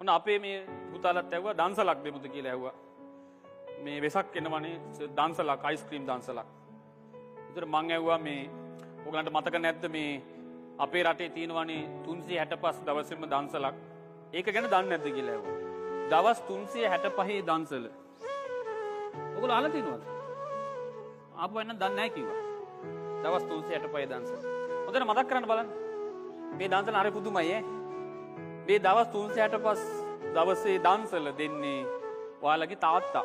ඔන්න අපේ මේ පුතාලත් ඇහුවා දන්සලක් දෙමුද කියලා ඇහුවා. මේ වෙසක් එනවනේ දන්සලක් අයිස්ක්‍රීම් දන්සලක්. ඒතර මං ඇහුවා මේ ඔයගලන්ට මතක නැද්ද මේ අපේ රටේ තියෙනවනේ 365 දවසෙම දන්සලක්. ඒක ගැන දන්නේ නැද්ද කියලා ඇහුවා. දවස් 365 දන්සල. ඔයගොල්ලෝ අහලා තියෙනවද? ආපහු එන්න දන්නේ නැහැ කිව්වා. දවස් 365 දන්සල. හොඳට මතක් කරන්න බලන්න. මේ දන්සල හරි පුදුමයි ඈ. මේ දවස් 365 දවසේ දන්සල දෙන්නේ ඔයාලගේ තාත්තා.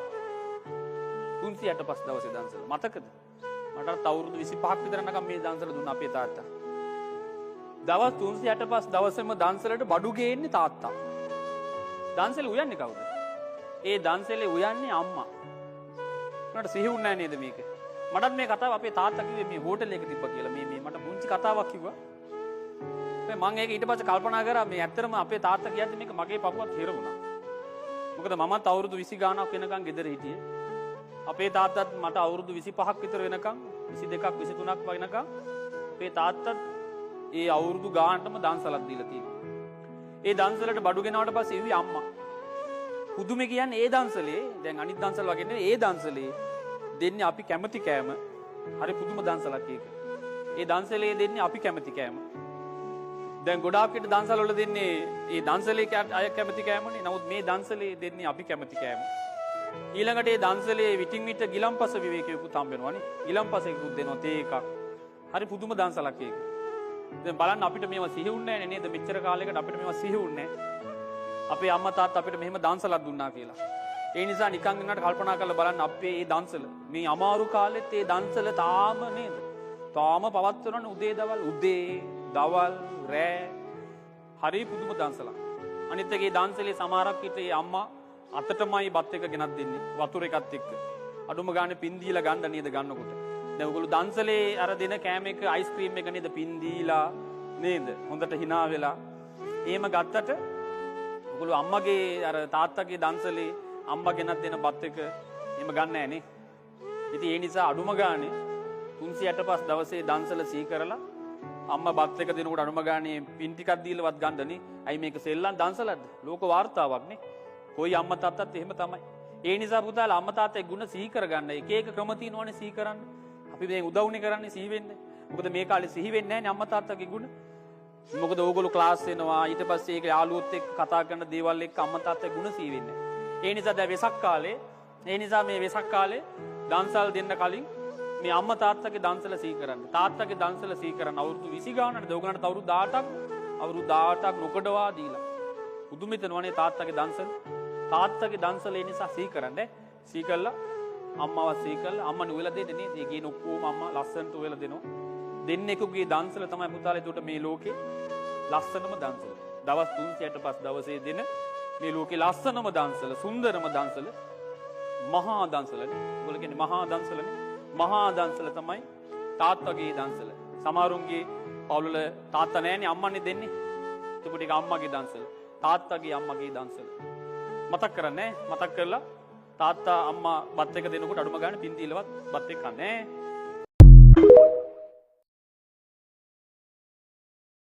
365 දවසේ දන්සල මතකද? මටත් අවුරුදු 25ක් විතර නකම් මේ දන්සල දුන්න අපේ තාත්තා. දවස් 365 දවසෙම දන්සලට බඩු ගේන්නේ තාත්තා. දන්සල උයන්නේ කවුද? ඒ දන්සලේ උයන්නේ අම්මා. මට සිහිුන්නේ නැහැ නේද මේක? මටත් මේ කතාව අපේ තාත්තා කිව්වේ මේ හෝටල් එකක තිබ්බා කියලා. මේ මට මුංචි කතාවක් කිව්වා. මම ඒක ඊට පස්සේ කල්පනා කරා මේ ඇත්තටම අපේ තාත්තා කියද්දි මේක මගේ පපුවත් හිර වුණා. මොකද මමත් අවුරුදු 20 ගාණක් වෙනකන් ගෙදර හිටියේ. අපේ තාත්තත් මට අවුරුදු 25ක් විතර වෙනකන් 22ක් 23ක් වෙනකන් අපේ තාත්තත් ඒ අවුරුදු ගානටම දන්සලක් දීලා තියෙනවා. ඒ දන්සලට බඩු ගෙනාවට පස්සේ ඉවි අම්මා. පුදුමේ කියන්නේ ඒ දන්සලේ දැන් අනිත් දන්සල වගේ නෙවෙයි ඒ දන්සලේ දෙන්නේ අපි කැමති කෑම. හරි පුදුම දන්සලක් ඒක. ඒ දන්සලේ දෙන්නේ අපි කැමති කෑම. දැන් ගොඩාක් විට දන්සල වල දෙන්නේ ඒ දන්සලේ අය කැමති කෑමනේ. නමුත් මේ දන්සලේ දෙන්නේ අපි කැමති කෑම. ඊළඟට ඒ දන්සලේ විටින් විට ගිලම්පස විවේකයකුත් හම්බ වෙනවානේ. ගිලම්පසෙකුත් දෙනවා තේ එකක්. හරි පුදුම දන්සලක් ඒක. දැන් බලන්න අපිට මේවා සිහිුන්නේ නැහැ නේද? මෙච්චර කාලයකට අපිට මේවා සිහිුන්නේ නැහැ. අපේ අම්මා තාත්තා අපිට මෙහෙම දන්සලක් දුන්නා කියලා. ඒ නිසා නිකන් ඉන්නට කල්පනා කරලා බලන්න අපේ මේ දන්සල මේ අමාරු කාලෙත් මේ දන්සල තාම නේද? තාම පවත්වනවනේ උදේ දවල් රෑ හරි පුදුම දන්සලක්. අනිත් එකේ දන්සලේ සමහරක් විට ඒ අම්මා අතටමයි බත් එක ගෙනත් දෙන්නේ වතුර එකත් එක්ක. අඩුම ගානේ පින් දීලා ගන්න නේද ගන්නකොට. දැන් ඔයගොල්ලෝ දන්සලේ අර දෙන කෑම එක අයිස්ක්‍රීම් එක නේද පින් දීලා නේද? හොඳට hina වෙලා. එහෙම ගත්තට ඔයගොල්ලෝ අම්මගේ අර තාත්තගේ දන්සලේ අම්මා ගෙනත් දෙන බත් එක එහෙම ගන්න නැහැ නේ. ඉතින් ඒ නිසා අඩුම ගානේ 365 දවසේ දන්සල සී කරලා අම්මා බත් එක දෙනකොට අනුම ගානේ පින් ටිකක් දීලවත් ගන්නනේ. අයි මේක සෙල්ලම් දන්සලක්ද? ලෝක වාර්තාවක් නේ. කොයි අම්මා තාත්තත් එහෙම තමයි. ඒ නිසා පුතාලා අම්මා තාත්තගේ ගුණ සිහි කරගන්න. එක එක ක්‍රම තියෙනවනේ සිහි කරන්න. අපි දැන් උදව්නේ කරන්නේ සිහි වෙන්න. මොකද මේ කාලේ සිහි වෙන්නේ නැහැ නේ අම්මා තාත්තගේ ගුණ. මොකද ඕගොල්ලෝ ක්ලාස් වෙනවා ඊට පස්සේ ඒක යාළුවොත් එක්ක කතා කරන දේවල් එක්ක අම්මා තාත්තගේ ගුණ සිහි වෙන්නේ නැහැ. ඒ නිසා දැන් වෙසක් කාලේ මේ වෙසක් කාලේ දන්සල් දෙන්න කලින් මේ අම්මා තාත්තගේ දන්සල සිහි කරන්න. තාත්තගේ දන්සල සිහි කරන්න අවුරුදු 20 ගානකට දවගණට අවුරුදු 18ක් නොකඩවා දීලා. පුදුමිතනවනේ තාත්තගේ දන්සල. තාත්තගේ දන්සල ඒ නිසා සිහි කරන්න. සිහි කළා අම්මව සිහි කළා අම්මා නුවලා දෙන්නේ නේද? ඒ ගේන ඔක්කොම අම්මා ලස්සනට උයලා දෙනවා. දෙන්නෙකුගේ දන්සල තමයි පුතාලා එතකොට මේ ලෝකේ ලස්සනම දන්සල. දවස් 365 දවසේ දෙන මේ ලෝකේ ලස්සනම දන්සල, සුන්දරම දන්සල මහා දන්සලනේ. ඔයගොල්ලෝ කියන්නේ මහා දන්සලනේ. මහා දන්සල තමයි තාත්තගේ දන්සල. සමහරුන්ගේ පවුල තාත්තා නැහැනේ අම්මන්නේ දෙන්නේ. එතකොට ඒක අම්මගේ දන්සල. තාත්තගේ අම්මගේ දන්සල. මතක් කරන්නේ මතක් කරලා තාත්තා අම්මා බත් එක දෙනකොට අඩුම ගානේ පින් දීලවත් බත් එක කන්නේ.